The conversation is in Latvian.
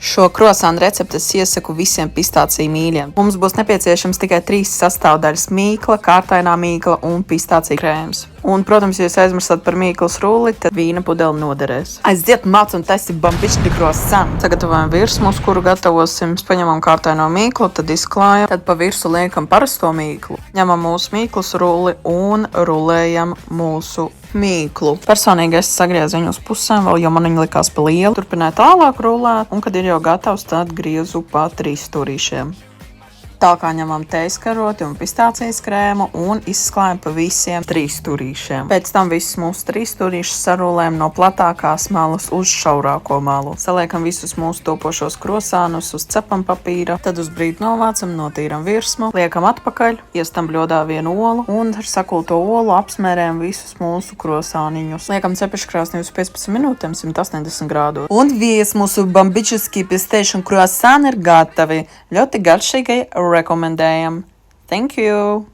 Šo krosānu recepti es iesaku visiem pistāciju mīļiem. Mums būs nepieciešams tikai 3 sastāvdaļas - mīkla, kārtainā mīkla un pistāciju krēms. Un, protams, ja jūs aizmirstat par mīklas rulli, tad vīna pudeli noderēs. Aiziet māc un taisi bambišķi krosānu. Sagatavojam virsmu, uz kuru gatavosim. Paņemam kārtaino mīklu, tad izklājam, tad pa virsu liekam parasto mīklu. Ņemam mūsu mīklas rulli un rulējam mūsu mīklu. Personīgi es sagriezu viņu uz pusēm, vēl, jo man viņa likās pa lielu. Turpināju tālāk rulēt, un, kad ir jau gatavs, tad griezu pa 3 stūrīšiem. Tā kā ņemam tējas karoti un pistācijas krēmu un izsklājam pa visiem 3 stūrīšiem. Pēc tam visus mūsu 3 stūrīšus sarulējam no platākās malas uz šaurāko malu. Saliekam visus mūsu topošos krosānus uz cepam papīra, tad uz brīdi novācam, notīram virsmu, liekam atpakaļ, iestam bļodā vienu olu un ar sakulto olu apsmērējam visus mūsu krosāniņus. Liekam cepeškrāsnī uz 15 minūtēm 180 grādos. Un vies mūsu bambičiski pistēšana krosāni ir gatavi. Ļoti garšīgi rekomendējam. Thank you!